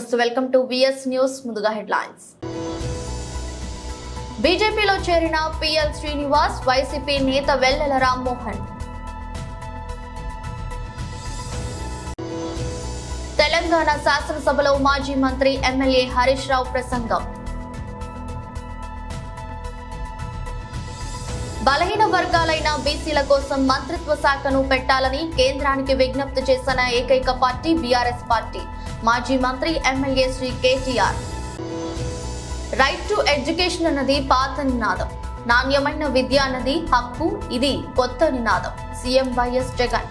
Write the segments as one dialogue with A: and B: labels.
A: నమస్తే welcome to VS news. ముందుగా headlines. బీజేపీలో చేరిన పిఎల్ శ్రీనివాస్, వైసీపీ నేత వెల్లెల రామ్మోహన్. తెలంగాణ శాసనసభలో మాజీ మంత్రి ఎమ్మెల్యే హరీష్ రావు ప్రసంగం. బలహీన వర్గాలైన బీసీల కోసం మంత్రిత్వ శాఖను పెట్టాలని కేంద్రానికి విజ్ఞప్తి చేసిన ఏకైక పార్టీ బీఆర్ఎస్ పార్టీ. మాజీ మంత్రి MLA Shri KTR. Right to education అన్నది పాత నినాదం, నాణ్యమైన విద్య అన్నది హక్కు, ఇది కొత్త నినాదం. CM YS Jagan.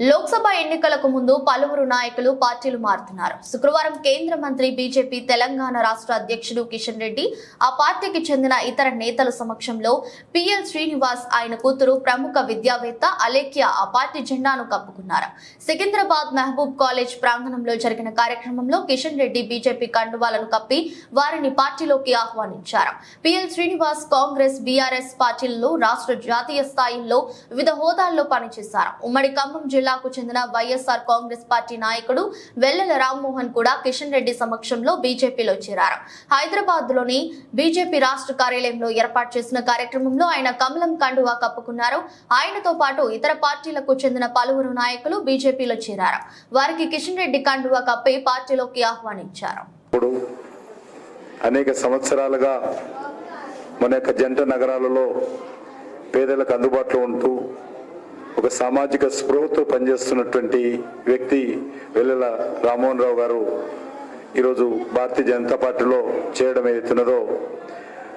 A: లోక్సభ ఎన్నికలకు ముందు పలువురు నాయకులు పార్టీలు మారుతున్నారు. శుక్రవారం కేంద్ర మంత్రి బీజేపీ తెలంగాణ రాష్ట్ర అధ్యక్షుడు కిషన్ రెడ్డి, ఆ పార్టీకి చెందిన ఇతర నేతల సమక్షంలో పిఎల్ శ్రీనివాస్, ఆయన కూతురు ప్రముఖ విద్యావేత్త అలేఖ్య ఆ పార్టీ జెండాను కప్పుకున్నారు. సికింద్రాబాద్ మహబూబ్ కాలేజ్ ప్రాంగణంలో జరిగిన కార్యక్రమంలో కిషన్ రెడ్డి బీజేపీ కండువాలను కప్పి వారిని పార్టీలోకి ఆహ్వానించారు. పిఎల్ శ్రీనివాస్ కాంగ్రెస్, బీఆర్ఎస్ పార్టీలలో రాష్ట్ర జాతీయ స్థాయిలో వివిధ హోదాల్లో పనిచేశారు. ఉమ్మడి ఖమ్మం జిల్లాకు చెందిన వైఎస్ఆర్ కాంగ్రెస్ పార్టీ నాయకుడు వెల్లెల రామ్మోహన్ కూడా కిషన్ రెడ్డి సమక్షంలో బీజేపీలో చేరారు. హైదరాబాద్ లోని బీజేపీ రాష్ట్ర కార్యాలయంలో ఏర్పాటు చేసిన కార్యక్రమంలో ఆయన కమలం కండువా కప్పుకున్నారు. ఆయనతో పాటు ఇతర పార్టీలకు చెందిన పలువురు నాయకులు బీజేపీలో చేరారు. వారికి కిషన్ రెడ్డి కండువా కప్పి పార్టీలోకి ఆహ్వానించారు.
B: అనేక సంవత్సరాలుగా మన యొక్క జంట నగరాలలో పేదలకు అందుబాటులో ఉంటూ ఒక సామాజిక స్పృహతో పనిచేస్తున్నటువంటి వ్యక్తి వెల్లెల రామ్మోహన్ రావు గారు ఈరోజు భారతీయ జనతా పార్టీలో చేయడం ఏదైతున్నదో,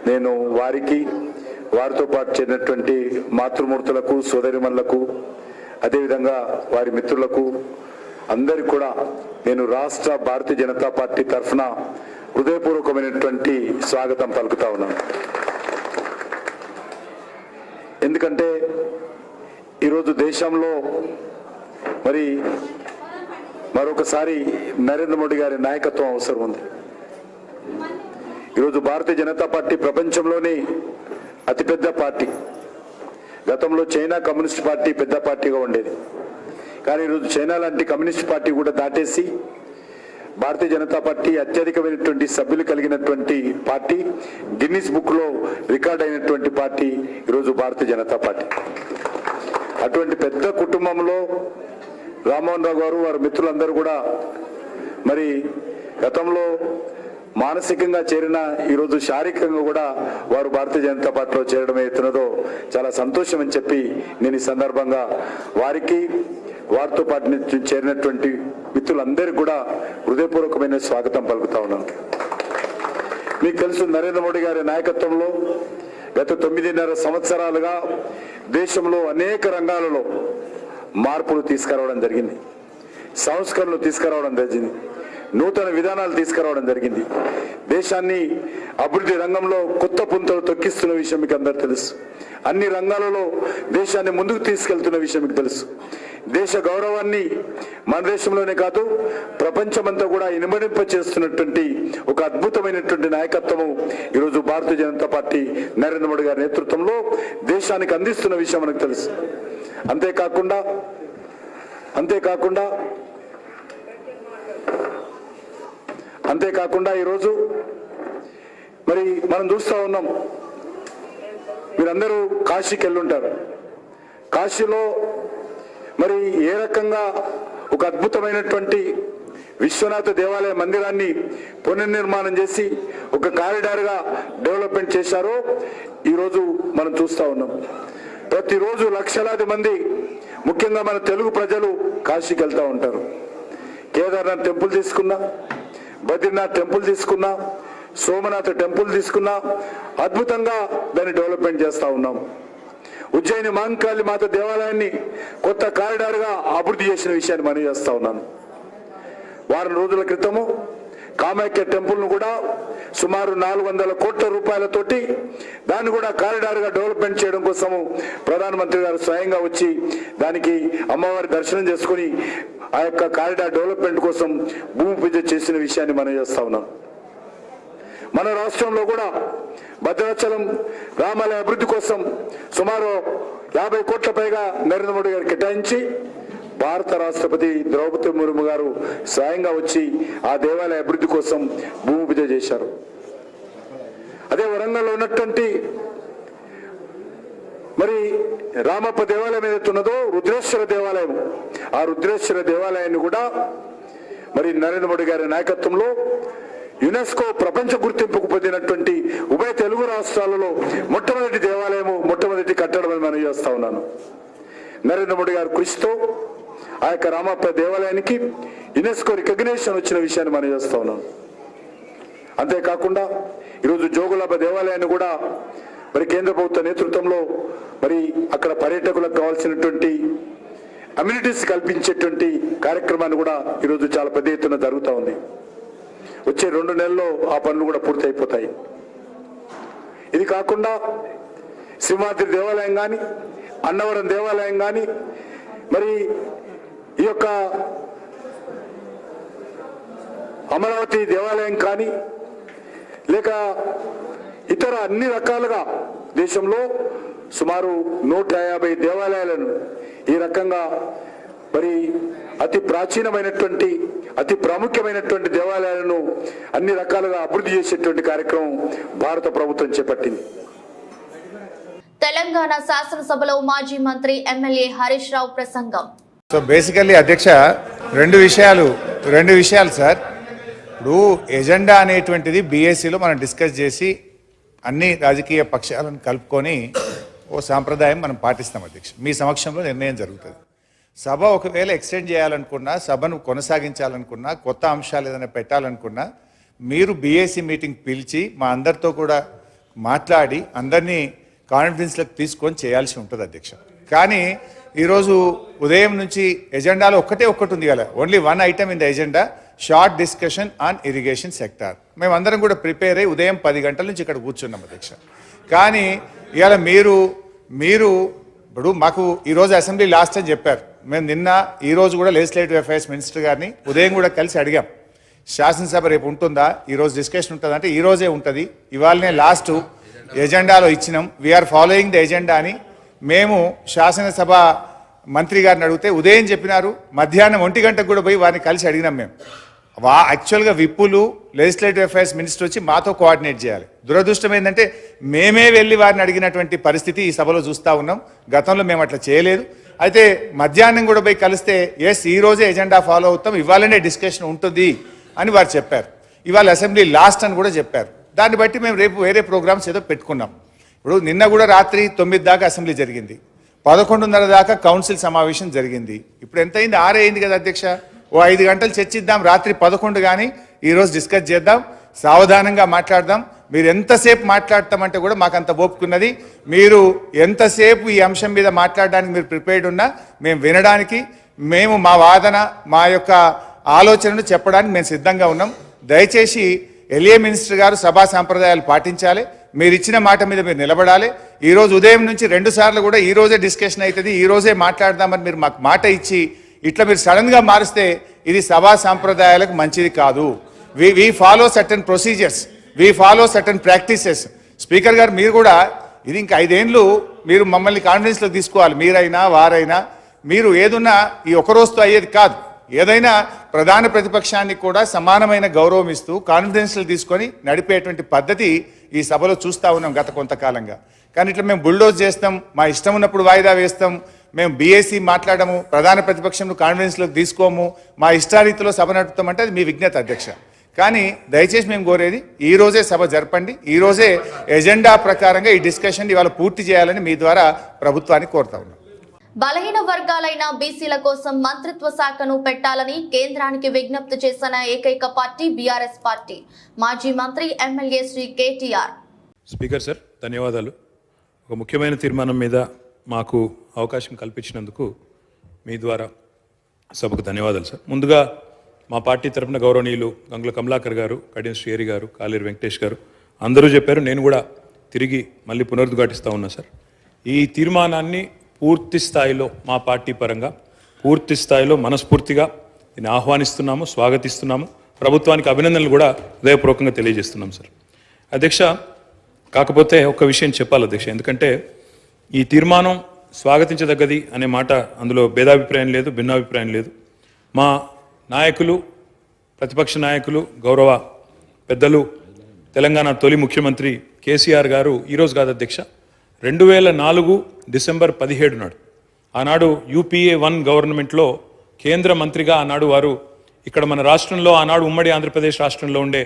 B: నేను వారికి, వారితో పాటు చేరినటువంటి మాతృమూర్తులకు, సోదరిమణులకు, అదేవిధంగా వారి మిత్రులకు అందరికీ కూడా నేను రాష్ట్ర భారతీయ జనతా పార్టీ తరఫున హృదయపూర్వకమైనటువంటి స్వాగతం పలుకుతా ఉన్నాను. ఎందుకంటే ఈరోజు దేశంలో మరొకసారి నరేంద్ర మోడీ గారి నాయకత్వం అవసరం ఉంది. ఈరోజు భారతీయ జనతా పార్టీ ప్రపంచంలోనే అతిపెద్ద పార్టీ. గతంలో చైనా కమ్యూనిస్ట్ పార్టీ పెద్ద పార్టీగా ఉండేది, కానీ ఈరోజు చైనా లాంటి కమ్యూనిస్ట్ పార్టీ కూడా దాటేసి భారతీయ జనతా పార్టీ అత్యధికమైనటువంటి సభ్యులు కలిగినటువంటి పార్టీ, గిన్నిస్ బుక్ లో రికార్డ్ అయినటువంటి పార్టీ ఈరోజు భారతీయ జనతా పార్టీ. అటువంటి పెద్ద కుటుంబంలో రామ్మోహన్ రావు గారు, వారి మిత్రులందరూ కూడా గతంలో మానసికంగా చేరిన ఈరోజు శారీరకంగా కూడా వారు భారతీయ జనతా పార్టీలో చేరడం అవుతున్నదో చాలా సంతోషం అని చెప్పి నేను ఈ సందర్భంగా వారికి, వారితో పాటు చేరినటువంటి మిత్రులందరికీ కూడా హృదయపూర్వకమైన స్వాగతం పలుకుతా ఉన్నాను. మీకు తెలుసు, నరేంద్ర మోడీ గారి నాయకత్వంలో గత 9.5 సంవత్సరాలుగా దేశంలో అనేక రంగాలలో మార్పులు తీసుకురావడం జరిగింది, సంస్కరణలు తీసుకురావడం జరిగింది, నూతన విధానాలు తీసుకురావడం జరిగింది. దేశాన్ని అభివృద్ధి రంగంలో కొత్త పుంతలు తొక్కిస్తున్న విషయం మీకు అందరూ తెలుసు. అన్ని రంగాలలో దేశాన్ని ముందుకు తీసుకెళ్తున్న విషయం మీకు తెలుసు. దేశ గౌరవాన్ని మన దేశంలోనే కాదు ప్రపంచమంతా కూడా ఇనుమడింప చేస్తున్నటువంటి ఒక అద్భుతమైనటువంటి నాయకత్వము ఈరోజు భారతీయ జనతా పార్టీ నరేంద్ర మోడీ గారి నేతృత్వంలో దేశానికి అందిస్తున్న విషయం మనకు తెలుసు. అంతేకాకుండా ఈరోజు మనం చూస్తూ ఉన్నాం, మీరందరూ కాశీకి వెళ్ళుంటారు. కాశీలో ఏ రకంగా ఒక అద్భుతమైనటువంటి విశ్వనాథ దేవాలయ మందిరాన్ని పునర్నిర్మాణం చేసి ఒక కారిడార్గా డెవలప్మెంట్ చేశారో ఈరోజు మనం చూస్తూ ఉన్నాం. ప్రతిరోజు లక్షలాది మంది, ముఖ్యంగా మన తెలుగు ప్రజలు కాశీకి వెళ్తూ ఉంటారు. కేదార్నాథ్ టెంపుల్ తీసుకున్నా, బద్రీనాథ్ టెంపుల్ తీసుకున్నా, సోమనాథ్ టెంపుల్ తీసుకున్నా, అద్భుతంగా దాన్ని డెవలప్మెంట్ చేస్తూ ఉన్నాం. ఉజ్జయిని మహంకాళి మాత దేవాలయాన్ని కొత్త కారిడార్గా అభివృద్ధి చేసిన విషయాన్ని మనం చేస్తా ఉన్నాను. వారం రోజుల క్రితము కామాఖ్య టెంపుల్ను కూడా సుమారు 400 కోట్ల రూపాయలతోటి దాన్ని కూడా కారిడార్గా డెవలప్మెంట్ చేయడం కోసము ప్రధానమంత్రి గారు స్వయంగా వచ్చి దానికి అమ్మవారి దర్శనం చేసుకుని ఆ యొక్క కారిడార్ డెవలప్మెంట్ కోసం భూమి పూజ చేసిన విషయాన్ని మనం చేస్తా ఉన్నాం. మన రాష్ట్రంలో కూడా భద్రాచలం రామాలయ అభివృద్ధి కోసం సుమారు 50 కోట్ల పైగా నరేంద్ర మోడీ గారు కేటాయించి భారత రాష్ట్రపతి ద్రౌపది ముర్ము గారు స్వయంగా వచ్చి ఆ దేవాలయ అభివృద్ధి కోసం భూమి పూజ చేశారు. అదే వరంగల్లో ఉన్నటువంటి మరి రామప్ప దేవాలయం ఏదైతే ఉన్నదో రుద్రేశ్వర దేవాలయం, ఆ రుద్రేశ్వర దేవాలయాన్ని కూడా మరి నరేంద్ర మోడీ గారి నాయకత్వంలో యునెస్కో ప్రపంచ గుర్తింపుకు పొందినటువంటి ఉభయ తెలుగు రాష్ట్రాలలో మొట్టమొదటి దేవాలయము, మొట్టమొదటి కట్టడం అని మనం చేస్తా ఉన్నాను. నరేంద్ర మోడీ గారి కృషితో ఆ యొక్క రామప్ప దేవాలయానికి యునెస్కో రికగ్నిషన్ వచ్చిన విషయాన్ని మనం చేస్తా ఉన్నాం. అంతేకాకుండా ఈరోజు జోగులాంబ దేవాలయాన్ని కూడా మరి కేంద్ర ప్రభుత్వ నేతృత్వంలో మరి అక్కడ పర్యాటకులకు కావాల్సినటువంటి అమ్యూనిటీస్ కల్పించేటువంటి కార్యక్రమాన్ని కూడా ఈరోజు చాలా పెద్ద ఎత్తున జరుగుతూ ఉంది. వచ్చే 2 నెలల్లో ఆ పనులు కూడా పూర్తి అయిపోతాయి. ఇది కాకుండా సింహాద్రి దేవాలయం కానీ, అన్నవరం దేవాలయం కానీ, మరి ఈ యొక్క అమరావతి దేవాలయం కానీ, లేక ఇతర అన్ని రకాలుగా దేశంలో సుమారు 150 దేవాలయాలను ఈ రకంగా మరి అతి ప్రాచీనమైనటువంటి అతి ప్రాముఖ్యమైనటువంటి దేవాలయాలను అన్ని రకాలుగా అభివృద్ధి చేసేటువంటి కార్యక్రమం భారత ప్రభుత్వం చేపట్టింది.
A: తెలంగాణ శాసనసభలో మాజీ మంత్రి ఎమ్మెల్యే హరీష్ రావు ప్రసంగం.
C: సో బేసికల్లీ అధ్యక్ష రెండు విషయాలు సార్. ఇప్పుడు ఎజెండా అనేటువంటిది బీఎస్సీలో మనం డిస్కస్ చేసి అన్ని రాజకీయ పక్షాలను కలుపుకొని ఓ సాంప్రదాయం మనం పాటిస్తాం అధ్యక్ష. మీ సమక్షంలో నిర్ణయం జరుగుతుంది. సభ ఒకవేళ ఎక్స్టెండ్ చేయాలనుకున్నా, సభను కొనసాగించాలనుకున్నా, కొత్త అంశాలు ఏదైనా పెట్టాలనుకున్నా మీరు బీఎస్సీ మీటింగ్ పిలిచి మా అందరితో కూడా మాట్లాడి అందరినీ కాన్ఫిడెన్స్లోకి తీసుకొని చేయాల్సి ఉంటుంది అధ్యక్ష. కానీ ఈరోజు ఉదయం నుంచి ఎజెండాలో ఒక్కటి ఉంది కదా, only 1 item in the agenda, short discussion on irrigation sector. మేమందరం కూడా ప్రిపేర్ అయ్యి ఉదయం 10 గంటల నుంచి ఇక్కడ కూర్చున్నాం అధ్యక్ష. కానీ ఇవాళ మీరు ఇప్పుడు మాకు ఈరోజు అసెంబ్లీ లాస్ట్ అని చెప్పారు. మేము నిన్న ఈరోజు కూడా లెజిస్లేటివ్ అఫైర్స్ మినిస్టర్ గారిని ఉదయం కూడా కలిసి అడిగాం, శాసనసభ రేపు ఉంటుందా, ఈరోజు డిస్కషన్ ఉంటుందా అంటే ఈరోజే ఉంటుంది, ఇవాళనే లాస్ట్ ఎజెండాలో ఇచ్చినాం, వీఆర్ ఫాలోయింగ్ ద ఎజెండా అని మేము శాసనసభ మంత్రి గారిని అడిగితే ఉదయం చెప్పినారు. మధ్యాహ్నం 1 గంటకు కూడా పోయి వారిని కలిసి అడిగినాం. మేము యాక్చువల్గా విప్పులు లెజిస్లేటివ్ అఫైర్స్ మినిస్టర్ వచ్చి మాతో కోఆర్డినేట్ చేయాలి. దురదృష్టం ఏంటంటే మేమే వెళ్ళి వారిని అడిగినటువంటి పరిస్థితి ఈ సభలో చూస్తూ ఉన్నాం. గతంలో మేము అట్లా చేయలేదు. అయితే మధ్యాహ్నం కూడా పోయి కలిస్తే ఈ రోజే ఎజెండా ఫాలో అవుతాం, ఇవాళనే డిస్కషన్ ఉంటుంది అని వారు చెప్పారు. ఇవాళ అసెంబ్లీ లాస్ట్ అని కూడా చెప్పారు. దాన్ని బట్టి మేము రేపు వేరే ప్రోగ్రామ్స్ ఏదో పెట్టుకున్నాం. ఇప్పుడు నిన్న కూడా రాత్రి 9 దాకా అసెంబ్లీ జరిగింది, 11:30 దాకా కౌన్సిల్ సమావేశం జరిగింది. ఇప్పుడు ఎంత అయింది? 6 అయింది కదా అధ్యక్ష. ఓ 5 గంటలు చర్చిద్దాం, రాత్రి 11 కానీ ఈరోజు డిస్కస్ చేద్దాం, సావధానంగా మాట్లాడదాం. మీరు ఎంతసేపు మాట్లాడతామంటే కూడా మాకు అంత ఓపుకున్నది. మీరు ఎంతసేపు ఈ అంశం మీద మాట్లాడడానికి మీరు ప్రిపేర్డ్ ఉన్నా మేము వినడానికి, మేము మా వాదన మా యొక్క ఆలోచనను చెప్పడానికి మేము సిద్ధంగా ఉన్నాం. దయచేసి ఎల్ఏ మినిస్టర్ గారు సభా సాంప్రదాయాలు పాటించాలి, మీరు ఇచ్చిన మాట మీద మీరు నిలబడాలి. ఈరోజు ఉదయం నుంచి 2 సార్లు కూడా ఈ రోజే డిస్కషన్ అవుతుంది, ఈ రోజే మాట్లాడదామని మీరు మాకు మాట ఇచ్చి ఇట్లా మీరు సడన్గా మారిస్తే ఇది సభా సాంప్రదాయాలకు మంచిది కాదు. We follow certain procedures, we follow certain practices. Speaker గారు మీరు కూడా ఇది ఇంకా 5 ఏళ్ళు మీరు మమ్మల్ని కాన్ఫిడెన్స్లో తీసుకోవాలి. మీరైనా వారైనా మీరు ఏదున్నా ఈ ఒక రోజుతో అయ్యేది కాదు. ఏదైనా ప్రధాన ప్రతిపక్షానికి కూడా సమానమైన గౌరవం ఇస్తూ కాన్ఫిడెన్స్లు తీసుకొని నడిపేటువంటి పద్ధతి ఈ సభలో చూస్తూ ఉన్నాం గత కొంతకాలంగా. కానీ ఇట్లా మేము బుల్డోజ్ చేస్తాం, మా ఇష్టం ఉన్నప్పుడు వాయిదా వేస్తాం, మేము బీఎస్సీ మాట్లాడము, ప్రధాన ప్రతిపక్షంను కాన్ఫిడెన్స్లోకి తీసుకోము, మా ఇష్టారీతిలో సభ నడుపుతామంటే అది మీ విజ్ఞత అధ్యక్ష. కానీ దయచేసి మేము కోరేది ఈ రోజే సభ జరపండి, ఈ రోజే ఎజెండా ప్రకారంగా ఈ డిస్కషన్ ఇవాళ పూర్తి చేయాలని మీ ద్వారా ప్రభుత్వాన్ని కోరుతా ఉన్నాం.
A: బలహీన వర్గాలైన బీసీల కోసం మంత్రిత్వ శాఖను పెట్టాలని కేంద్రానికి విజ్ఞప్తి చేసిన ఏకైక పార్టీ బీఆర్ఎస్ పార్టీ. మాజీ మంత్రి MLA Shri KTR.
D: Speaker sir, ధన్యవాదాలు. ఒక ముఖ్యమైన తీర్మానం మీద మాకు అవకాశం కల్పించినందుకు మీ ద్వారా సభకు ధన్యవాదాలు సార్. ముందుగా మా పార్టీ తరఫున గౌరవనీయులు గంగుల కమలాకర్ గారు, కడియం శ్రీహరి గారు, కాలేరు వెంకటేష్ గారు అందరూ చెప్పారు, నేను కూడా తిరిగి మళ్ళీ పునరుద్ఘాటిస్తూ ఉన్నా సార్. ఈ తీర్మానాన్ని పూర్తి స్థాయిలో మా పార్టీ పరంగా పూర్తి స్థాయిలో మనస్ఫూర్తిగా దీన్ని ఆహ్వానిస్తున్నాము, స్వాగతిస్తున్నాము. ప్రభుత్వానికి అభినందనలు కూడా హృదయపూర్వకంగా తెలియజేస్తున్నాం సార్. అధ్యక్ష, కాకపోతే ఒక విషయం చెప్పాలి అధ్యక్ష, ఎందుకంటే ఈ తీర్మానం స్వాగతించదగ్గది అనే మాట అందులో భేదాభిప్రాయం లేదు, భిన్నాభిప్రాయం లేదు. మా నాయకులు, ప్రతిపక్ష నాయకులు, గౌరవ పెద్దలు, తెలంగాణ తొలి ముఖ్యమంత్రి కేసీఆర్ గారు ఈరోజు కాదు అధ్యక్ష, 2004 డిసెంబర్ 17 నాడు ఆనాడు UPA 1 గవర్నమెంట్లో కేంద్ర మంత్రిగా ఆనాడు వారు ఇక్కడ మన రాష్ట్రంలో, ఆనాడు ఉమ్మడి ఆంధ్రప్రదేశ్ రాష్ట్రంలో ఉండే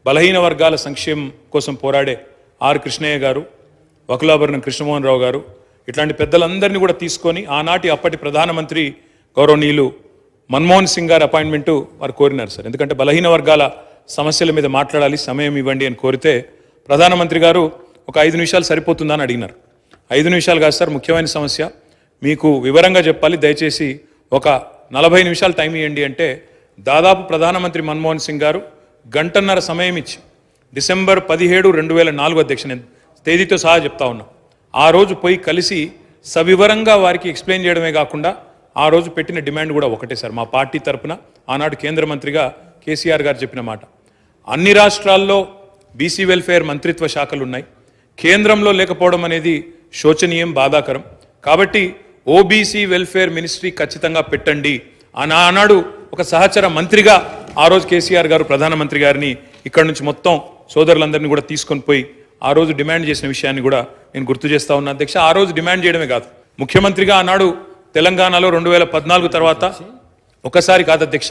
D: బలహీన వర్గాల సంక్షేమం కోసం పోరాడే ఆర్ కృష్ణయ్య గారు, వకులాభరణం కృష్ణమోహన్ రావు గారు, ఇట్లాంటి పెద్దలందరినీ కూడా తీసుకొని ఆనాటి అప్పటి ప్రధానమంత్రి గౌరవనీయులు మన్మోహన్ సింగ్ గారి అపాయింట్మెంటు వారు కోరినారు సార్. ఎందుకంటే బలహీన వర్గాల సమస్యల మీద మాట్లాడాలి, సమయం ఇవ్వండి అని కోరితే ప్రధానమంత్రి గారు ఒక 5 నిమిషాలు సరిపోతుందా అని అడిగినారు. 5 నిమిషాలు కాదు సార్, ముఖ్యమైన సమస్య, మీకు వివరంగా చెప్పాలి, దయచేసి ఒక 40 నిమిషాలు టైం ఇవ్వండి అంటే దాదాపు ప్రధానమంత్రి మన్మోహన్ సింగ్ గారు గంటన్నర సమయం ఇచ్చి డిసెంబర్ 17, 2004 అధ్యక్ష, నేను తేదీతో సహా చెప్తా ఉన్నా, ఆ రోజు పోయి కలిసి సవివరంగా వారికి ఎక్స్ప్లెయిన్ చేయడమే కాకుండా ఆ రోజు పెట్టిన డిమాండ్ కూడా ఒకటే సార్. మా పార్టీ తరపున ఆనాడు కేంద్ర మంత్రిగా కేసీఆర్ గారు చెప్పిన మాట, అన్ని రాష్ట్రాల్లో బీసీ వెల్ఫేర్ మంత్రిత్వ శాఖలు ఉన్నాయి, కేంద్రంలో లేకపోవడం అనేది శోచనీయం, బాధాకరం. కాబట్టి ఓబీసీ వెల్ఫేర్ మినిస్ట్రీ ఖచ్చితంగా పెట్టండి. ఆనాడు ఒక సహచర మంత్రిగా ఆ రోజు కేసీఆర్ గారు ప్రధానమంత్రి గారిని ఇక్కడ నుంచి మొత్తం సోదరులందరినీ కూడా తీసుకొని పోయి ఆ రోజు డిమాండ్ చేసిన విషయాన్ని కూడా నేను గుర్తు చేస్తా ఉన్నా అధ్యక్ష. ఆ రోజు డిమాండ్ చేయడమే కాదు, ముఖ్యమంత్రిగా ఆనాడు తెలంగాణలో 2014 తర్వాత ఒకసారి కాదు అధ్యక్ష,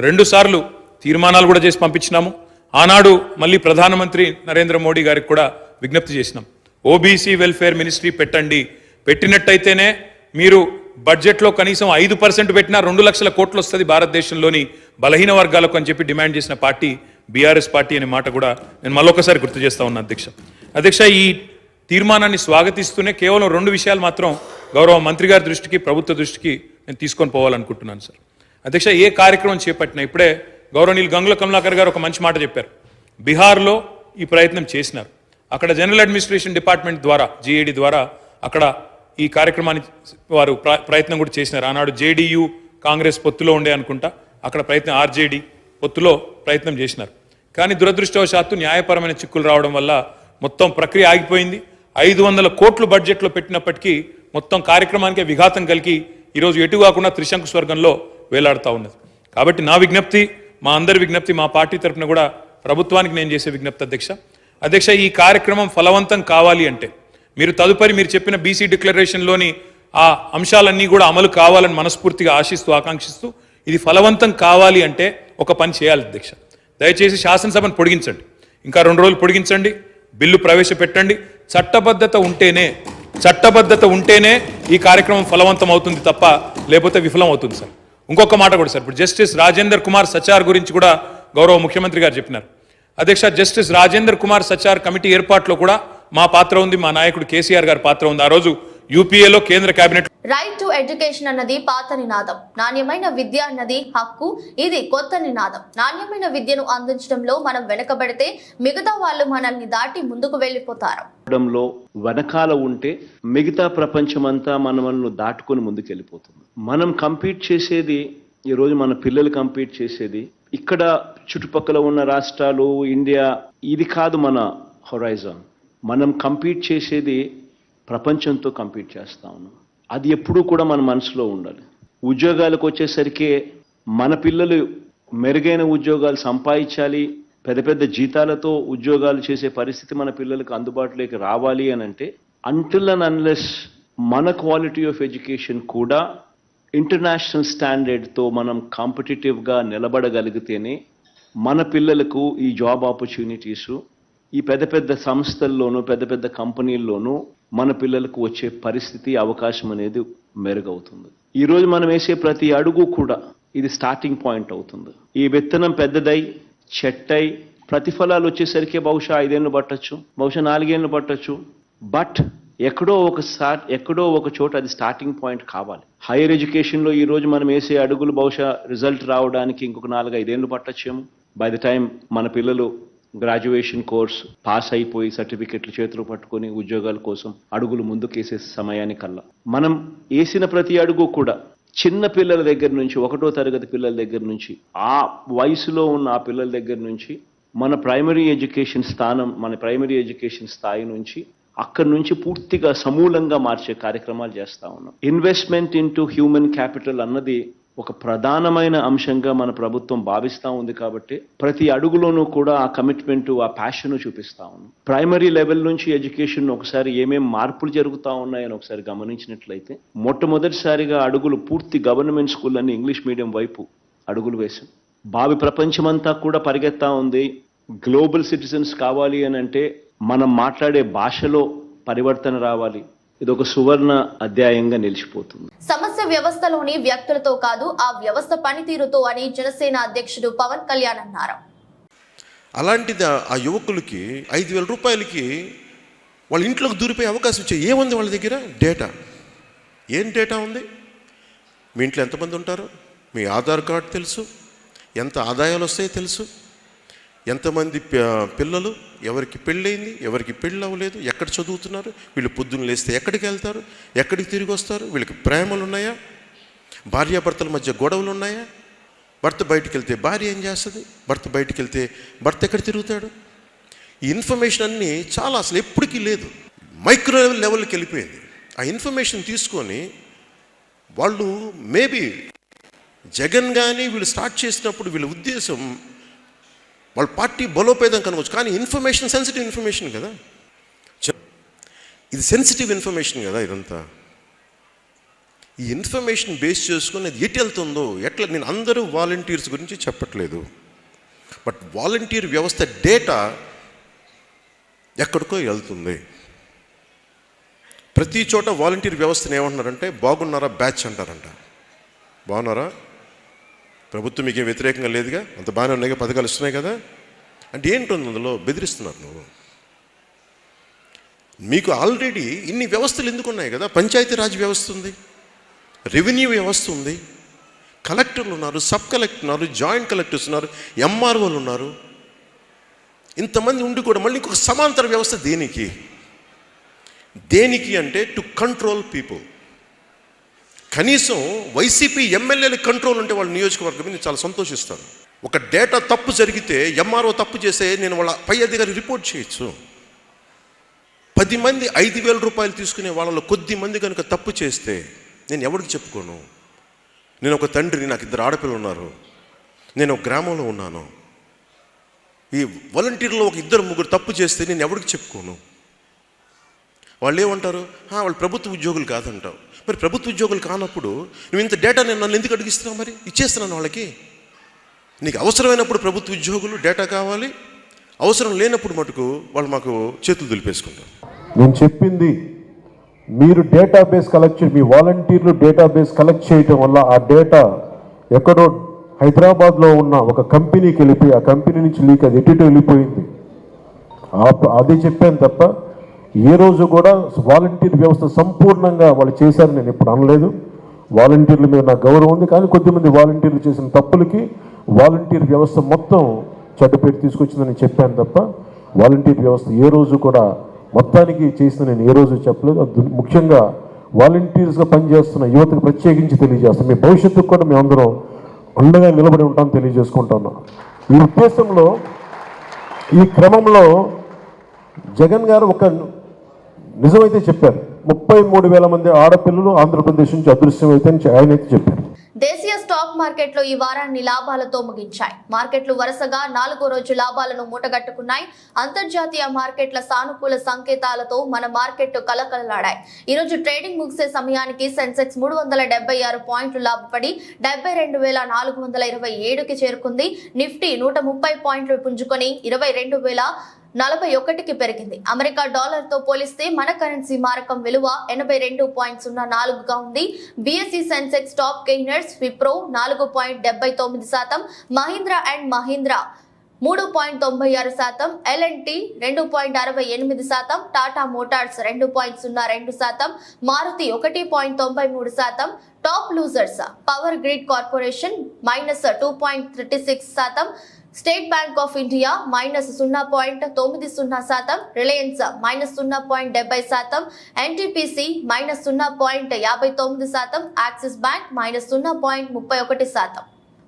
D: 2 సార్లు తీర్మానాలు కూడా చేసి పంపించినాము. ఆనాడు మళ్ళీ ప్రధానమంత్రి నరేంద్ర మోడీ గారికి కూడా విజ్ఞప్తి చేసినాం, ఓబీసీ వెల్ఫేర్ మినిస్ట్రీ పెట్టండి, పెట్టినట్టయితేనే మీరు బడ్జెట్లో కనీసం 5% పెట్టినా 2 లక్షల కోట్లు వస్తుంది భారతదేశంలోని బలహీన వర్గాలకు అని చెప్పి డిమాండ్ చేసిన పార్టీ బీఆర్ఎస్ పార్టీ అనే మాట కూడా నేను మళ్ళొకసారి గుర్తు చేస్తా ఉన్నా అధ్యక్ష. ఈ తీర్మానాన్ని స్వాగతిస్తూనే కేవలం 2 విషయాలు మాత్రం గౌరవ మంత్రి గారి దృష్టికి, ప్రభుత్వ దృష్టికి నేను తీసుకొని పోవాలనుకుంటున్నాను సార్. అధ్యక్ష, ఏ కార్యక్రమం చేపట్టినా ఇప్పుడే గౌరవనీయులు గంగుల కమలాకర్ గారు ఒక మంచి మాట చెప్పారు. బీహార్లో ఈ ప్రయత్నం చేసినారు, అక్కడ జనరల్ అడ్మినిస్ట్రేషన్ డిపార్ట్మెంట్ ద్వారా, GAD ద్వారా అక్కడ ఈ కార్యక్రమాన్ని వారు ప్రయత్నం కూడా చేసినారు. ఆనాడు JDU కాంగ్రెస్ పొత్తులో ఉండే అనుకుంటా, అక్కడ ప్రయత్నం RJD పొత్తులో ప్రయత్నం చేసినారు. కానీ దురదృష్టవశాత్తు న్యాయపరమైన చిక్కులు రావడం వల్ల మొత్తం ప్రక్రియ ఆగిపోయింది. 500 కోట్లు బడ్జెట్లో పెట్టినప్పటికీ మొత్తం కార్యక్రమానికే విఘాతం కలిగి ఈరోజు ఎటు కాకుండా త్రిశంకు స్వర్గంలో వేలాడుతూ ఉన్నది. కాబట్టి నా విజ్ఞప్తి, మా అందరి విజ్ఞప్తి, మా పార్టీ తరఫున కూడా ప్రభుత్వానికి నేను చేసే విజ్ఞప్తి అధ్యక్ష, ఈ కార్యక్రమం ఫలవంతం కావాలి అంటే మీరు తదుపరి మీరు చెప్పిన బీసీ డిక్లరేషన్లోని ఆ అంశాలన్నీ కూడా అమలు కావాలని మనస్ఫూర్తిగా ఆశిస్తూ, ఆకాంక్షిస్తూ, ఇది ఫలవంతం కావాలి అంటే ఒక పని చేయాలి అధ్యక్ష. దయచేసి శాసనసభను పొడిగించండి, ఇంకా 2 రోజులు పొడిగించండి, బిల్లు ప్రవేశపెట్టండి. చట్టబద్ధత ఉంటేనే ఈ కార్యక్రమం ఫలవంతం అవుతుంది తప్ప లేకపోతే విఫలం అవుతుంది సార్. ఇంకొక మాట కూడా సార్, ఇప్పుడు జస్టిస్ రాజేందర్ కుమార్ సచార్ గురించి కూడా గౌరవ ముఖ్యమంత్రి గారు చెప్పినారు అధ్యక్ష. జస్టిస్ రాజేందర్ కుమార్ సచార్ కమిటీ ఏర్పాటులో కూడా మా పాత్ర ఉంది, మా నాయకుడు కేసీఆర్ గారి పాత్ర ఉంది. ఆ రోజు UPAలో కేంద్ర కేబినెట్
A: రైట్ టు ఎడ్యుకేషన్ అన్నది పాత నినాదం, నాణ్యమైన విద్య అన్నది హక్కు, ఇది కొత్త నినాదం. నాణ్యమైన విద్యను అందించడంలో మనం వెనకబడితే మిగతా వాళ్ళు మనల్ని దాటి ముందుకు వెళ్ళిపోతారు.
E: వెనకాల ఉంటే మిగతా ప్రపంచమంతా మనల్ని దాటుకొని ముందుకు వెళ్ళిపోతుంది. మనం కంపీట్ చేసేది, ఈరోజు మన పిల్లలు కంపీట్ చేసేది ఇక్కడ చుట్టుపక్కల ఉన్న రాష్ట్రాలు, ఇండియా, ఇది కాదు మన హొరైజన్. మనం కంపీట్ చేసేది ప్రపంచంతో కంపీట్ చేస్తా ఉన్నాం. అది ఎప్పుడూ కూడా మన మనసులో ఉండాలి. ఉద్యోగాలకు వచ్చేసరికి మన పిల్లలు మెరుగైన ఉద్యోగాలు సంపాదించాలి, పెద్ద పెద్ద జీతాలతో ఉద్యోగాలు చేసే పరిస్థితి మన పిల్లలకు అందుబాటులోకి రావాలి అని అంటే, అంటిల్ అండ్ అన్లెస్ మన క్వాలిటీ ఆఫ్ ఎడ్యుకేషన్ కూడా ఇంటర్నేషనల్ స్టాండర్డ్తో మనం కాంపిటేటివ్గా నిలబడగలిగితేనే మన పిల్లలకు ఈ జాబ్ ఆపర్చునిటీసు ఈ పెద్ద పెద్ద సంస్థల్లోనూ పెద్ద పెద్ద కంపెనీల్లోనూ మన పిల్లలకు వచ్చే పరిస్థితి, అవకాశం అనేది మెరుగవుతుంది. ఈరోజు మనం వేసే ప్రతి అడుగు కూడా ఇది స్టార్టింగ్ పాయింట్ అవుతుంది. ఈ విత్తనం పెద్దదై చెట్టై ప్రతిఫలాలు వచ్చేసరికి బహుశా 5 ఏళ్ళు పట్టచ్చు, బహుశా 4 ఏళ్ళు పట్టచ్చు. బట్ ఎక్కడో ఒక చోట అది స్టార్టింగ్ పాయింట్ కావాలి. హైయర్ ఎడ్యుకేషన్లో ఈరోజు మనం వేసే అడుగులు బహుశా రిజల్ట్ రావడానికి ఇంకొక 4-5 ఏళ్ళు పట్టచ్చేమో. బై ద టైం మన పిల్లలు గ్రాడ్యుయేషన్ కోర్స్ పాస్ అయిపోయి సర్టిఫికెట్లు చేతులు పట్టుకొని ఉద్యోగాల కోసం అడుగులు ముందుకేసే సమయానికల్లా మనం వేసిన ప్రతి అడుగు కూడా చిన్న పిల్లల దగ్గర నుంచి, 1వ తరగతి పిల్లల దగ్గర నుంచి, ఆ వయసులో ఉన్న ఆ పిల్లల దగ్గర నుంచి మన ప్రైమరీ ఎడ్యుకేషన్ స్థాయి నుంచి అక్కడి నుంచి పూర్తిగా సమూలంగా మార్చే కార్యక్రమాలు చేస్తా ఉన్నాం. ఇన్వెస్ట్మెంట్ ఇంటూ హ్యూమన్ క్యాపిటల్ అన్నది ఒక ప్రధానమైన అంశంగా మన ప్రభుత్వం భావిస్తూ ఉంది. కాబట్టి ప్రతి అడుగులోనూ కూడా ఆ కమిట్మెంట్, ఆ ప్యాషన్ చూపిస్తా ఉన్నాం. ప్రైమరీ లెవెల్ నుంచి ఎడ్యుకేషన్ ఒకసారి ఏమేం మార్పులు జరుగుతూ ఉన్నాయని ఒకసారి గమనించినట్లయితే, మొట్టమొదటిసారిగా అడుగులు పూర్తి గవర్నమెంట్ స్కూల్ అని ఇంగ్లీష్ మీడియం వైపు అడుగులు వేశాం. భావి ప్రపంచమంతా కూడా పరిగెత్తా ఉంది. గ్లోబల్ సిటిజన్స్ కావాలి అని అంటే మనం మాట్లాడే భాషలో పరివర్తన రావాలి. ఇది ఒక సువర్ణ అధ్యాయంగా నిలిచిపోతుంది.
A: సమస్య వ్యవస్థలోని వ్యక్తులతో కాదు, ఆ వ్యవస్థ పనితీరుతో అని జనసేన అధ్యక్షుడు పవన్ కళ్యాణ్ అన్నారు.
F: అలాంటిది ఆ యువకులకి 5,000 రూపాయలకి వాళ్ళ ఇంట్లోకి దూరిపోయే అవకాశం ఇచ్చే ఏముంది వాళ్ళ దగ్గర? డేటా. ఏం డేటా ఉంది? మీ ఇంట్లో ఎంతమంది ఉంటారు, మీ ఆధార్ కార్డు తెలుసు, ఎంత ఆదాయాలు వస్తాయో తెలుసు, ఎంతమంది పిల్లలు, ఎవరికి పెళ్ళయింది, ఎవరికి పెళ్ళి అవ్వలేదు, ఎక్కడ చదువుతున్నారు, వీళ్ళు పొద్దున్న లేస్తే ఎక్కడికి వెళ్తారు, ఎక్కడికి తిరిగి వస్తారు, వీళ్ళకి ప్రేమలు ఉన్నాయా, భార్యాభర్తల మధ్య గొడవలు ఉన్నాయా, భర్త బయటికి వెళ్తే భార్య ఏం చేస్తుంది, భర్త బయటికి వెళ్తే భర్త ఎక్కడ తిరుగుతాడు. ఈ ఇన్ఫర్మేషన్ అన్నీ చాలా అసలు ఎప్పటికీ లేదు, మైక్రో లెవెల్కి వెళ్ళిపోయింది. ఆ ఇన్ఫర్మేషన్ తీసుకొని వాళ్ళు మేబీ జగన్ కానీ వీళ్ళు స్టార్ట్ చేసినప్పుడు వీళ్ళ ఉద్దేశం వాళ్ళ పార్టీ బలోపేదం కనుకోవచ్చు, కానీ ఇన్ఫర్మేషన్ సెన్సిటివ్ ఇన్ఫర్మేషన్ కదా, ఇది సెన్సిటివ్ ఇన్ఫర్మేషన్ కదా. ఇదంతా ఈ ఇన్ఫర్మేషన్ బేస్ చేసుకుని అది ఎటు వెళ్తుందో ఎట్లా, నేను అందరూ వాలంటీర్స్ గురించి చెప్పట్లేదు, బట్ వాలంటీర్ వ్యవస్థ డేటా ఎక్కడికో వెళ్తుంది. ప్రతి చోట వాలంటీర్ వ్యవస్థను ఏమంటున్నారంటే బాగున్నారా బ్యాచ్ అంటారంట. బాగున్నారా, ప్రభుత్వం మీకేం వ్యతిరేకంగా లేదుగా, అంత బాగానే ఉన్నాయి, పథకాలు ఇస్తున్నాయి కదా అంటే ఏంటుంది అందులో? బెదిరిస్తున్నారు. నువ్వు మీకు ఆల్రెడీ ఇన్ని వ్యవస్థలు ఎందుకు ఉన్నాయి కదా, పంచాయతీ రాజ్ వ్యవస్థ ఉంది, రెవెన్యూ వ్యవస్థ ఉంది, కలెక్టర్లు ఉన్నారు, సబ్ కలెక్టర్ ఉన్నారు, జాయింట్ కలెక్టర్స్ ఉన్నారు, ఎంఆర్ఓలు ఉన్నారు. ఇంతమంది ఉండి కూడా మళ్ళీ ఇంకొక సమాంతర వ్యవస్థ దేనికి? దేనికి అంటే టు కంట్రోల్ పీపుల్. కనీసం వైసీపీ ఎమ్మెల్యేల కంట్రోల్ ఉంటే వాళ్ళ నియోజకవర్గం నేను చాలా సంతోషిస్తాను. ఒక డేటా తప్పు జరిగితే ఎంఆర్ఓ తప్పు చేస్తే నేను వాళ్ళ పై అధికారి రిపోర్ట్ చేయొచ్చు. 10 మంది 5,000 రూపాయలు తీసుకునే వాళ్ళలో కొద్ది మంది కనుక తప్పు చేస్తే నేను ఎవరికి చెప్పుకోను? నేను ఒక తండ్రిని, నాకు 2 ఆడపిల్లలు ఉన్నారు, నేను ఒక గ్రామంలో ఉన్నాను. ఈ వాలంటీర్లో ఒక 2-3 తప్పు చేస్తే నేను ఎవరికి చెప్పుకోను? వాళ్ళు ఏమంటారు? వాళ్ళు ప్రభుత్వ ఉద్యోగులు కాదంటావు. మరి ప్రభుత్వ ఉద్యోగులు కానప్పుడు నువ్వు ఇంత డేటా నన్ను ఎందుకు అడిగిస్తున్నావు? మరి ఇచ్చేస్తున్నాను వాళ్ళకి. నీకు అవసరమైనప్పుడు ప్రభుత్వ ఉద్యోగులు డేటా కావాలి, అవసరం లేనప్పుడు మటుకు వాళ్ళు మాకు చేతులు దులిపేసుకుంటారు.
G: నేను చెప్పింది మీరు డేటాబేస్ కలెక్ట్ చేయండి. మీ వాలంటీర్లు డేటాబేస్ కలెక్ట్ చేయటం వల్ల ఆ డేటా ఎక్కడో హైదరాబాద్లో ఉన్న ఒక కంపెనీకి వెళ్ళిపోయి ఆ కంపెనీ నుంచి లీక్ అది ఎటు వెళ్ళిపోయింది. అదే చెప్పాను తప్ప ఏ రోజు కూడా వాలంటీర్ వ్యవస్థ సంపూర్ణంగా వాళ్ళు చేశారని నేను ఎప్పుడు అనలేదు. వాలంటీర్ల మీద నాకు గౌరవం ఉంది, కానీ కొద్దిమంది వాలంటీర్లు చేసిన తప్పులకి వాలంటీర్ వ్యవస్థ మొత్తం చెడ్డ పేరు తీసుకొచ్చిందని చెప్పాను తప్ప వాలంటీర్ వ్యవస్థ ఏ రోజు కూడా మొత్తానికి చేసిన నేను ఏ రోజు చెప్పలేదు. ముఖ్యంగా వాలంటీర్స్గా పనిచేస్తున్న యువతకు ప్రత్యేకించి తెలియజేస్తాను, మీ భవిష్యత్తుకు కూడా మేమందరం అండగా నిలబడి ఉంటామని తెలియజేసుకుంటున్నాం. ఈ ఉద్దేశంలో ఈ క్రమంలో జగన్ గారు ఒక నిజమైతే చెప్పారు, 33,000 మంది ఆడపిల్లలు ఆంధ్రప్రదేశ్ నుంచి అదృశ్యమైతే ఆయనైతే చెప్పారు.
A: దేశీయ స్టాక్ మార్కెట్లు ఈ వారాన్ని లాభాలతో ముగించాయి. మార్కెట్లు వరుసగా 4వ రోజు లాభాలను మూటగట్టుకున్నాయి. అంతర్జాతీయ మార్కెట్ల సానుకూల సంకేతాలతో మన మార్కెట్ కలకలలాడాయి. ఈ రోజు ట్రేడింగ్ ముగిసే సమయానికి సెన్సెక్స్ 376 పాయింట్లు లాభపడి 72,427కి చేరుకుంది. నిఫ్టీ 130 పాయింట్లు పుంజుకొని 22,041కి పెరిగింది. అమెరికా డాలర్ తో పోలిస్తే మన కరెన్సీ మారకం విలువ 82.04గా ఉంది. BSE Sensex top gainers Wipro 4.79%, Mahindra and Mahindra 3.96%, L&T 2.68%, Tata motors 2.02%, Maruti 1.93%. Top losers power grid corporation -2.36%, state bank of India -0.90%, Reliance -0.70%, NTPC -0.59%, axis bank -0.31%.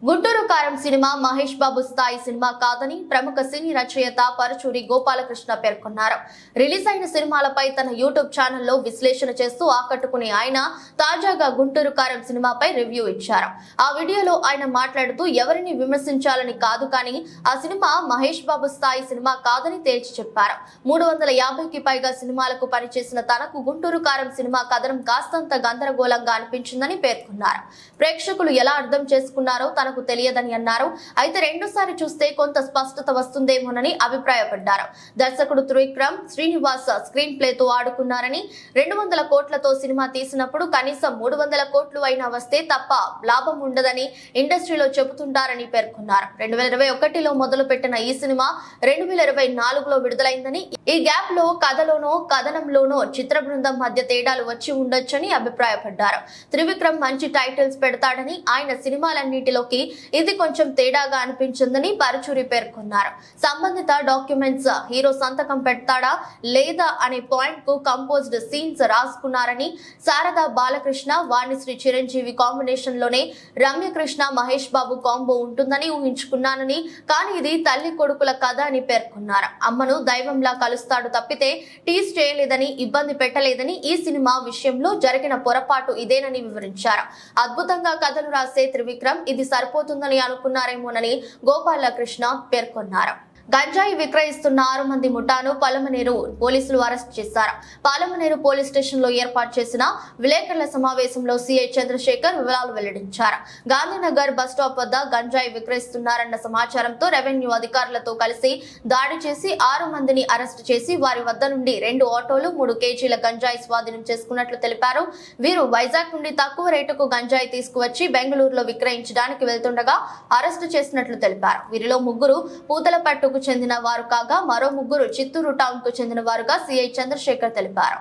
A: Guntur Karam cinema Mahesh Babu స్థాయి సినిమా కాదని ప్రముఖ సినీ రచయిత పరుచూరి గోపాలకృష్ణ పేర్కొన్నారు. రిలీజ్ అయిన సినిమాలపై తన యూట్యూబ్ ఛానల్లో విశ్లేషణ చేస్తూ ఆకట్టుకునే ఆయన తాజాగా గుంటూరు కారం సినిమాపై రివ్యూ ఇచ్చారు. ఆ వీడియోలో ఆయన మాట్లాడుతూ ఎవరిని విమర్శించాలని కాదు కానీ ఆ సినిమా మహేష్ బాబు స్థాయి సినిమా కాదని తేల్చి చెప్పారు. 350కి పైగా సినిమాలకు పనిచేసిన తనకు గుంటూరు కారం సినిమా కథనం కాస్తంత గందరగోళంగా అనిపించిందని పేర్కొన్నారు. ప్రేక్షకులు ఎలా అర్థం చేసుకున్నారో తనకు తెలియదని అన్నారు. అయితే రెండోసారి చూస్తే కొంత స్పష్టత వస్తుందేమోనని అభిప్రాయపడ్డారు. దర్శకుడు త్రివిక్రమ్ శ్రీనివాస్ స్క్రీన్ ప్లేతో ఆడుకున్నారని 200 కోట్లతో సినిమా తీసినప్పుడు కనీసం 300 కోట్లు అయినా వస్తే తప్ప లాభం ఉండదని ఇండస్ట్రీలో చెబుతుంటారని పేర్కొన్నారు. 2021లో మొదలుపెట్టిన ఈ సినిమా 2024లో విడుదలైందని ఈ గ్యాప్ లో కథలోనో కథనంలోనో చిత్ర బృందం మధ్య తేడాలు వచ్చి ఉండొచ్చని అభిప్రాయపడ్డారు. త్రివిక్రమ్ మంచి టైటిల్స్ పెడతాడని ఆయన సినిమాలన్నిటిలోకి ఇది కొంచెం తేడాగా అనిపించిందని పరుచూరి పేర్కొన్నారు. సంబంధిత డాక్యుమెంట్స్ హీరో సంతకం పెడతాడా లేదా అనే పాయింట్ కు కంపోజ్డ్ సీన్స్ రాసుకున్నారని, శారదా బాలకృష్ణ వాణిశ్రీ చిరంజీవి కాంబినేషన్ లోనే రమ్యకృష్ణ మహేష్ బాబు కాంబో ఉంటుందని ఊహించుకున్నానని, కానీ ఇది తల్లి కొడుకుల కథ అని పేర్కొన్నారు. అమ్మను దైవంలా కలుస్తాడు తప్పితే టీస్ చేయలేదని, ఇబ్బంది పెట్టలేదని, ఈ సినిమా విషయంలో జరిగిన పొరపాటు ఇదేనని వివరించారు. అద్భుతంగా కథను రాసే త్రివిక్రమ్ ఇది సరిపోతుందని అనుకున్నారేమోనని గోపాలకృష్ణ పేర్కొన్నారు. గంజాయి విక్రయిస్తున్న 6 మంది ముఠాను పాలమనేరు పోలీసులు అరెస్ట్ చేశారు. పాలమనేరు పోలీస్ స్టేషన్ లో ఏర్పాటు చేసిన విలేకరుల సమావేశంలో సీఐ చంద్రశేఖర్ వివరాలు వెల్లడించారు. గాంధీనగర్ బస్ స్టాప్ వద్ద గంజాయి విక్రయిస్తున్నారన్న సమాచారంతో రెవెన్యూ అధికారులతో కలిసి దాడి చేసి 6 మందిని అరెస్ట్ చేసి వారి వద్ద నుండి 2 ఆటోలు 3 కేజీల గంజాయి స్వాధీనం చేసుకున్నట్లు తెలిపారు. వీరు వైజాగ్ నుండి తక్కువ రేటుకు గంజాయి తీసుకువచ్చి బెంగళూరులో విక్రయించడానికి వెళ్తుండగా అరెస్టు చేసినట్లు తెలిపారు. వీరిలో 3 పూతలపట్టు చెందిన వారు కాగా మరో 3 చిత్తూరు టౌన్ కు చెందిన వారుగా సీఐ చంద్రశేఖర్ తెలిపారు.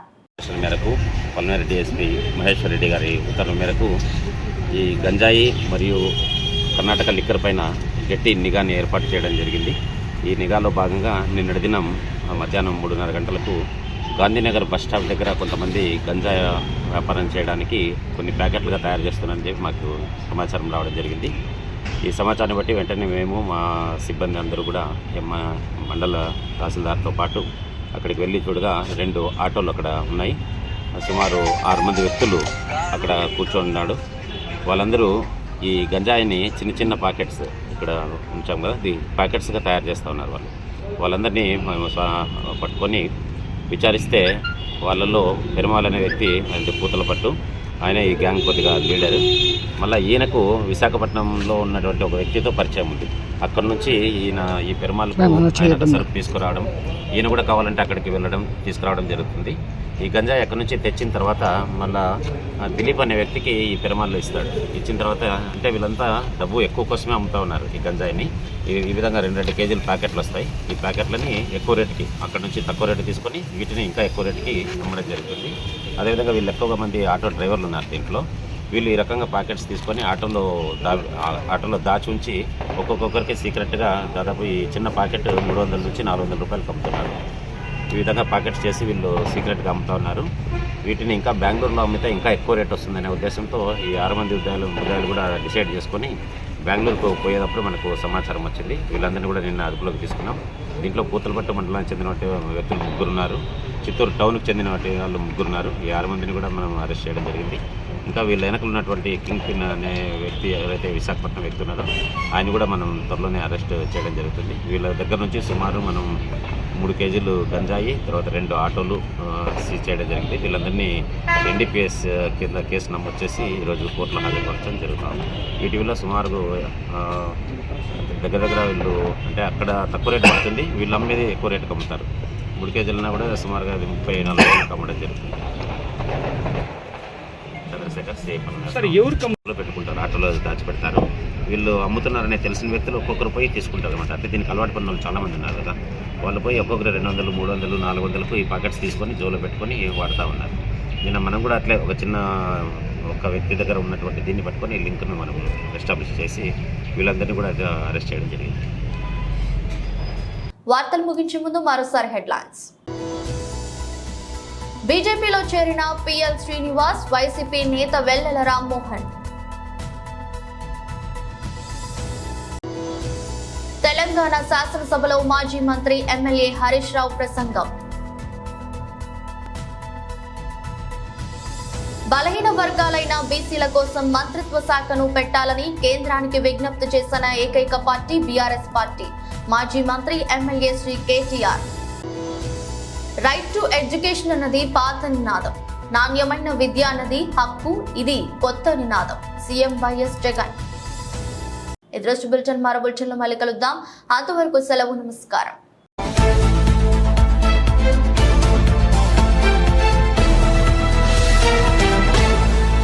H: మేరకు పల్నాడు డీఎస్పీ మహేశ్వర్ రెడ్డి గారి ఉత్తర్వుల మేరకు ఈ గంజాయి మరియు కర్ణాటక లిక్కర్ పైన గట్టి నిఘాని ఏర్పాటు చేయడం జరిగింది. ఈ నిఘాలో భాగంగా నిన్నటి దినం మధ్యాహ్నం 3:30 గంటలకు గాంధీనగర్ బస్ స్టాప్ దగ్గర కొంతమంది గంజాయి వ్యాపారం చేయడానికి కొన్ని ప్యాకెట్లుగా తయారు చేస్తున్నారని చెప్పి మాకు సమాచారం రావడం జరిగింది. ఈ సమాచారాన్ని బట్టి వెంటనే మేము మా సిబ్బంది అందరూ కూడా మా మండల తహసీల్దార్తో పాటు అక్కడికి వెళ్ళి చూడగా 2 ఆటోలు అక్కడ ఉన్నాయి. సుమారు 6 మంది వ్యక్తులు అక్కడ కూర్చొని ఉన్నాడు. వాళ్ళందరూ ఈ గంజాయిని చిన్న చిన్న ప్యాకెట్స్ ఇక్కడ ఉంచాం కదా, ఇది ప్యాకెట్స్గా తయారు చేస్తూ ఉన్నారు. వాళ్ళందరినీ మేము పట్టుకొని విచారిస్తే వాళ్ళల్లో పెరుమాల్ అనే వ్యక్తి అంటే పూతలపట్టు, ఆయన ఈ గ్యాంగ్ కొద్దిగా లీడర్. మళ్ళీ ఈయనకు విశాఖపట్నంలో ఉన్నటువంటి ఒక వ్యక్తితో పరిచయం ఉంది. అక్కడ నుంచి ఈయన ఈ పెరుమాల్కు ఆయన సరుకు తీసుకురావడం, ఈయన కూడా కావాలంటే అక్కడికి వెళ్ళడం తీసుకురావడం జరుగుతుంది. ఈ గంజాయి అక్కడి నుంచి తెచ్చిన తర్వాత మళ్ళా దిలీప్ అనే వ్యక్తికి ఈ పెరుమాల్లో ఇస్తాడు. ఇచ్చిన తర్వాత అంటే వీళ్ళంతా డబ్బు ఎక్కువ కోసమే అమ్ముతూ ఉన్నారు ఈ గంజాయిని. ఈ విధంగా 2 కేజీల ప్యాకెట్లు వస్తాయి. ఈ ప్యాకెట్లని ఎక్కువ రేటుకి అక్కడ నుంచి తక్కువ రేటు తీసుకొని వీటిని ఇంకా ఎక్కువ రేటుకి అమ్మడం జరుగుతుంది. అదేవిధంగా వీళ్ళు ఎక్కువగా మంది ఆటో డ్రైవర్లు ఉన్నారు దీంట్లో. వీళ్ళు ఈ రకంగా ప్యాకెట్స్ తీసుకొని ఆటోలో దాచి ఉంచి ఒక్కొక్కరికి సీక్రెట్గా దాదాపు ఈ చిన్న ప్యాకెట్ 300 నుంచి 400 రూపాయలు అమ్ముతున్నారు. ఈ విధంగా ప్యాకెట్స్ చేసి వీళ్ళు సీక్రెట్గా అమ్ముతూ ఉన్నారు. వీటిని ఇంకా బెంగళూరులో అమ్మితే ఇంకా ఎక్కువ రేట్ వస్తుందనే ఉద్దేశంతో ఈ 6 మంది ఉద్యోగాలు కూడా డిసైడ్ చేసుకొని బెంగళూరుకు పోయేటప్పుడు మనకు సమాచారం వచ్చింది. వీళ్ళందరినీ కూడా నిన్న అదుపులోకి తీసుకున్నాం. దీంట్లో పూతలపట్టు మండలానికి చెందిన వ్యక్తులు 3 ఉన్నారు. చిత్తూరు టౌన్కి చెందిన వాళ్ళు 3 ఉన్నారు. ఈ 6 మందిని కూడా మనం అరెస్ట్ చేయడం జరిగింది. ఇంకా వీళ్ళ వెనకలు ఉన్నటువంటి కింగ్ పిన్ అనే వ్యక్తి ఎవరైతే విశాఖపట్నం వ్యక్తి ఉన్నారో ఆయన కూడా మనం త్వరలోనే అరెస్ట్ చేయడం జరుగుతుంది. వీళ్ళ దగ్గర నుంచి సుమారు మనం 3 కేజీలు గంజాయి, తర్వాత 2 ఆటోలు సీజ్ చేయడం జరిగింది. వీళ్ళందరినీ NDPS కింద కేసు నమోదు చేసి ఈరోజు కోర్టులో హాజరుపరచడం జరుగుతుంది. వీటిలో సుమారు దగ్గర వీళ్ళు అంటే అక్కడ తక్కువ రేటు పడుతుంది, వీళ్ళు అమ్మేది ఎక్కువ రేటుకి అమ్ముతారు. 3 కేజీలన్నా కూడా సుమారుగా అది 34 వేలకు అమ్మడం జరుగుతుంది. ఎవరు పెట్టుకుంటారు, ఆటోలో దాచిపెడతారు. వీళ్ళు అమ్ముతున్నారనే తెలిసిన వ్యక్తులు ఒక్కొక్కరు పోయి తీసుకుంటారు అనమాట. అంటే దీనికి అలవాటు పడిన వాళ్ళు చాలామంది ఉన్నారు కదా, వాళ్ళు పోయి ఒక్కొక్కరు 200, 300, 400కు ఈ ప్యాకెట్స్ తీసుకొని జోలో పెట్టుకొని వాడుతూ ఉన్నారు. నిన్న మనం కూడా అట్లే ఒక వ్యక్తి దగ్గర ఉన్నటువంటి దీన్ని పట్టుకొని లింక్ను మనం ఎస్టాబ్లిష్ చేసి వీళ్ళందరినీ కూడా అరెస్ట్ చేయడం జరిగింది.
A: వార్తలు ముగించే ముందు మరోసారి హెడ్లైన్స్. బీజేపీలో చేరిన పిఎల్ శ్రీనివాస్, వైసీపీ నేత వెల్లెల రామ్మోహన్. తెలంగాణ శాసనసభలో మాజీ మంత్రి ఎమ్మెల్యే హరీష్ రావు ప్రసంగం. బలహీన వర్గాలైన బీసీల కోసం మంత్రిత్వ శాఖను పెట్టాలని కేంద్రానికి విజ్ఞప్తి చేసిన ఏకైక పార్టీ బీఆర్ఎస్ పార్టీ. మాజీ మంత్రి MLA Shri KTR. Right to education అన్నది పాత నినాదం, నాణ్యమైన విద్య అన్నది హక్కు, ఇది కొత్త నినాదం. CM YS Jagan. ఎదురొచ్చు బులెటిన్ మరో బులెటిన్లో మళ్ళీ కలుద్దాం. అంతవరకు సెలవు, నమస్కారం.